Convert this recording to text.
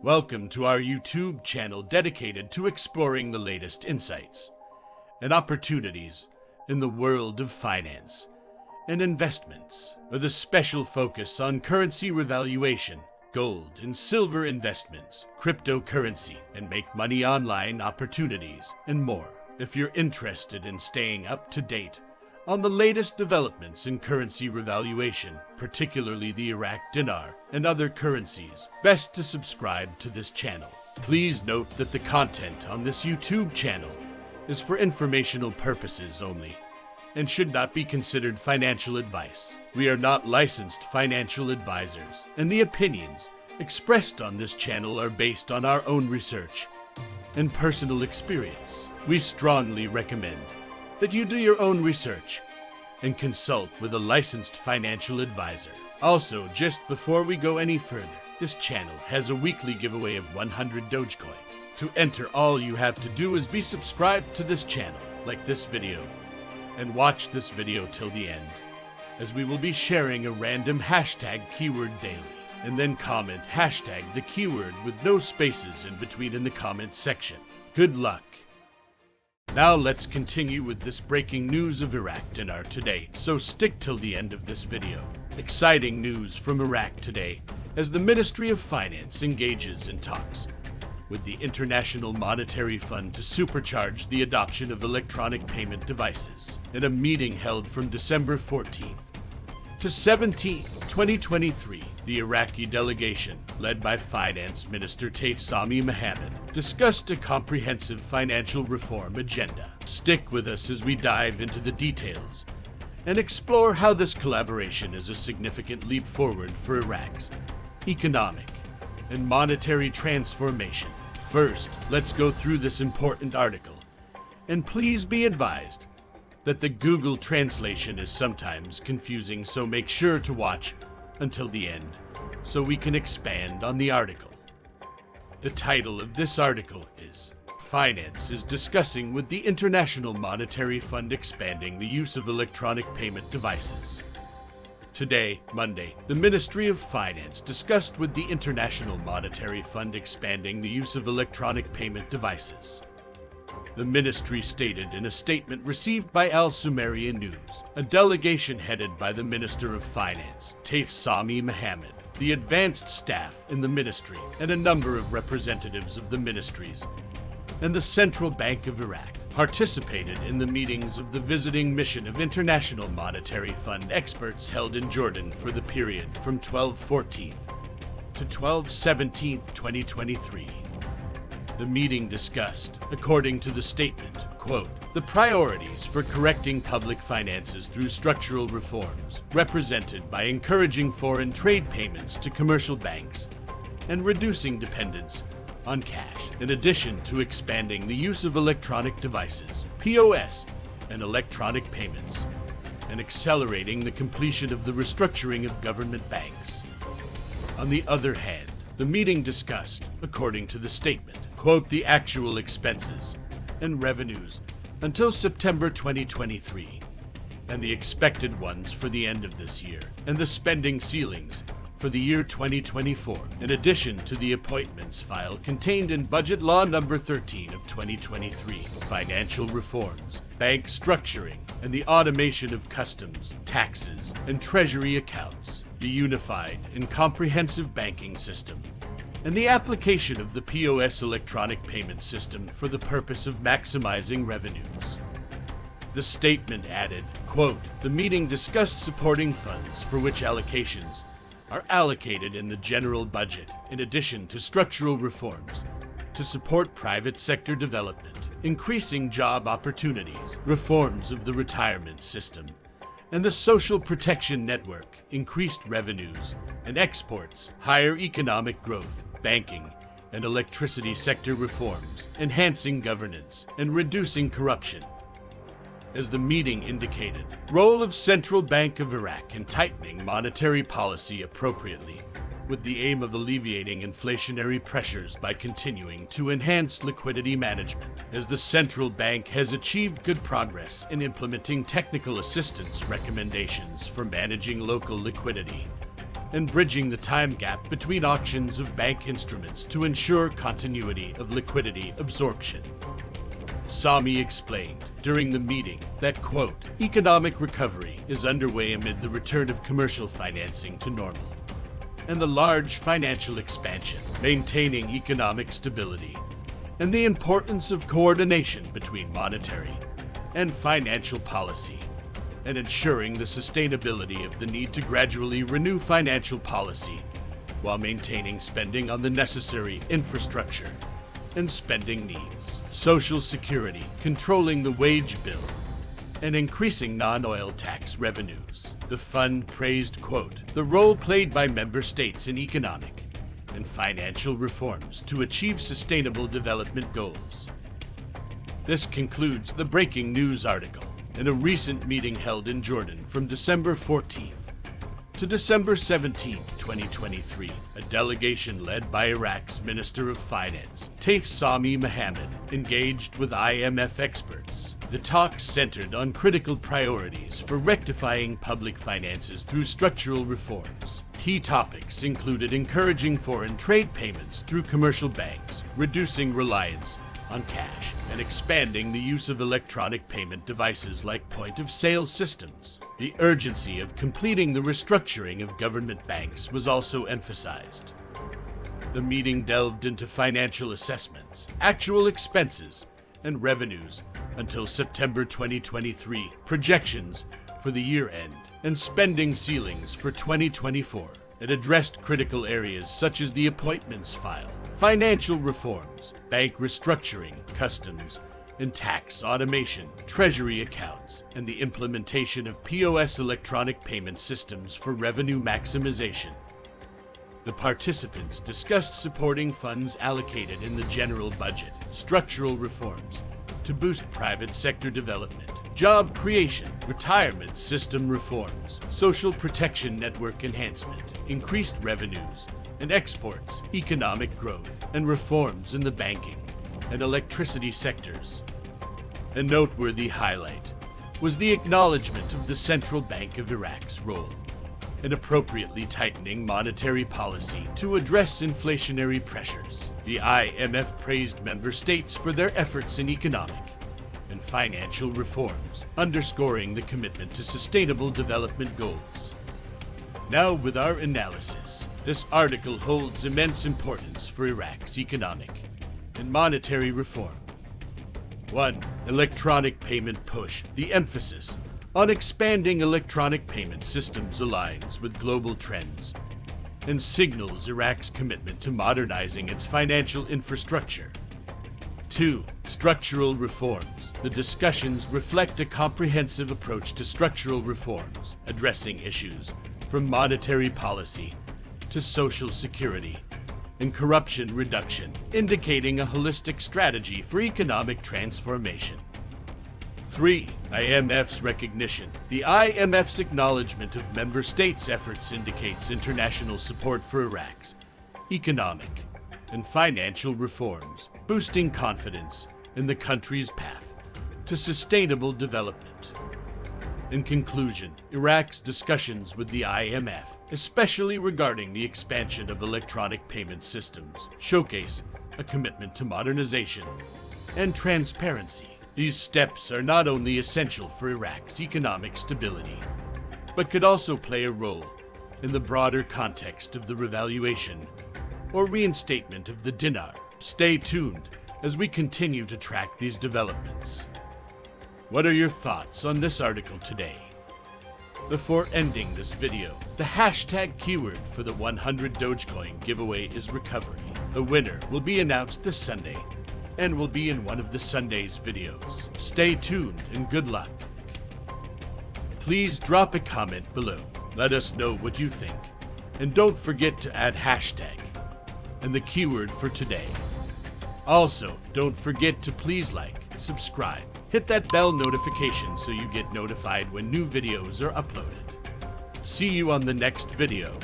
Welcome to our YouTube channel dedicated to exploring the latest insights and opportunities in the world of finance and investments, with a special focus on currency revaluation, gold and silver investments, cryptocurrency, and make money online opportunities, and more. If you're interested in staying up to date on the latest developments in currency revaluation, particularly the Iraq dinar and other currencies, best to subscribe to this channel. Please note that the content on this YouTube channel is for informational purposes only and should not be considered financial advice. We are not licensed financial advisors, and the opinions expressed on this channel are based on our own research and personal experience. We strongly recommend that you do your own research and consult with a licensed financial advisor. Also, just before we go any further, this channel has a weekly giveaway of 100 Dogecoin. To enter, all you have to do is be subscribed to this channel, like this video, and watch this video till the end, as we will be sharing a random hashtag keyword daily, and then comment hashtag the keyword with no spaces in between in the comment section. Good luck! Now let's continue with this breaking news of Iraq dinar today, so stick till the end of this video. Exciting news from Iraq today, as the Ministry of Finance engages in talks with the International Monetary Fund to supercharge the adoption of electronic payment devices. In a meeting held from December 14th to 17th, 2023, the Iraqi delegation, led by Finance Minister Taif Sami Muhammad, discussed a comprehensive financial reform agenda. Stick with us as we dive into the details and explore how this collaboration is a significant leap forward for Iraq's economic and monetary transformation. First, let's go through this important article, and please be advised that the Google translation is sometimes confusing, so make sure to watch until the end so we can expand on the article. The title of this article is Finance is discussing with the International Monetary Fund expanding the use of electronic payment devices. Today, Monday, the Ministry of Finance discussed with the International Monetary Fund expanding the use of electronic payment devices. The ministry stated in a statement received by Al-Sumaria News, a delegation headed by the Minister of Finance, Taif Sami Muhammad, the advanced staff in the ministry, and a number of representatives of the ministries and the Central Bank of Iraq participated in the meetings of the visiting mission of International Monetary Fund experts held in Jordan for the period from 12/14 to 12/17, 2023. The meeting discussed, according to the statement, quote, the priorities for correcting public finances through structural reforms, represented by encouraging foreign trade payments to commercial banks and reducing dependence on cash, in addition to expanding the use of electronic devices, POS, and electronic payments, and accelerating the completion of the restructuring of government banks. On the other hand, the meeting discussed, according to the statement, quote, the actual expenses and revenues until September 2023, and the expected ones for the end of this year, and the spending ceilings for the year 2024, in addition to the appointments file contained in Budget Law Number 13 of 2023, financial reforms, bank structuring, and the automation of customs, taxes, and treasury accounts, the unified and comprehensive banking system, and the application of the POS electronic payment system for the purpose of maximizing revenues. The statement added, quote, the meeting discussed supporting funds for which allocations are allocated in the general budget, in addition to structural reforms to support private sector development, increasing job opportunities, reforms of the retirement system, and the social protection network, increased revenues and exports, higher economic growth, banking and electricity sector reforms, enhancing governance, and reducing corruption. As the meeting indicated, role of Central Bank of Iraq in tightening monetary policy appropriately, with the aim of alleviating inflationary pressures by continuing to enhance liquidity management, as the central bank has achieved good progress in implementing technical assistance recommendations for managing local liquidity and bridging the time gap between auctions of bank instruments to ensure continuity of liquidity absorption. Sami explained during the meeting that, quote, economic recovery is underway amid the return of commercial financing to normal and the large financial expansion, maintaining economic stability, and the importance of coordination between monetary and financial policy, and ensuring the sustainability of the need to gradually renew financial policy while maintaining spending on the necessary infrastructure and spending needs, social security, controlling the wage bill, and increasing non-oil tax revenues. The fund praised, quote, the role played by member states in economic and financial reforms to achieve sustainable development goals. This concludes the breaking news article. In a recent meeting held in Jordan from December 14th to December 17th, 2023, a delegation led by Iraq's Minister of Finance, Taif Sami Muhammad, engaged with IMF experts. The talks centered on critical priorities for rectifying public finances through structural reforms. Key topics included encouraging foreign trade payments through commercial banks, reducing reliance on cash, and expanding the use of electronic payment devices like point-of-sale systems. The urgency of completing the restructuring of government banks was also emphasized. The meeting delved into financial assessments, actual expenses, and revenues until September 2023, projections for the year-end, and spending ceilings for 2024. It addressed critical areas such as the appointments file, financial reforms, bank restructuring, customs and tax automation, treasury accounts, and the implementation of POS electronic payment systems for revenue maximization. The participants discussed supporting funds allocated in the general budget, structural reforms to boost private sector development, job creation, retirement system reforms, social protection network enhancement, increased revenues and exports, economic growth, and reforms in the banking and electricity sectors. A noteworthy highlight was the acknowledgement of the Central Bank of Iraq's role in appropriately tightening monetary policy to address inflationary pressures. The IMF praised member states for their efforts in economic and financial reforms, underscoring the commitment to sustainable development goals. Now, with our analysis, this article holds immense importance for Iraq's economic and monetary reform. 1. Electronic payment push. The emphasis on expanding electronic payment systems aligns with global trends and signals Iraq's commitment to modernizing its financial infrastructure. 2. Structural reforms. The discussions reflect a comprehensive approach to structural reforms, addressing issues from monetary policy to social security and corruption reduction, indicating a holistic strategy for economic transformation. 3. IMF's recognition. The IMF's acknowledgement of member states' efforts indicates international support for Iraq's economic and financial reforms, boosting confidence in the country's path to sustainable development. In conclusion, Iraq's discussions with the IMF, especially regarding the expansion of electronic payment systems, showcase a commitment to modernization and transparency. These steps are not only essential for Iraq's economic stability, but could also play a role in the broader context of the revaluation or reinstatement of the dinar. Stay tuned as we continue to track these developments. What are your thoughts on this article today? Before ending this video, the hashtag keyword for the 100 Dogecoin giveaway is recovery. The winner will be announced this Sunday and will be in one of the Sunday's videos. Stay tuned and good luck. Please drop a comment below. Let us know what you think. And don't forget to add hashtag and the keyword for today. Also, don't forget to please like, subscribe, hit that bell notification so you get notified when new videos are uploaded. See you on the next video.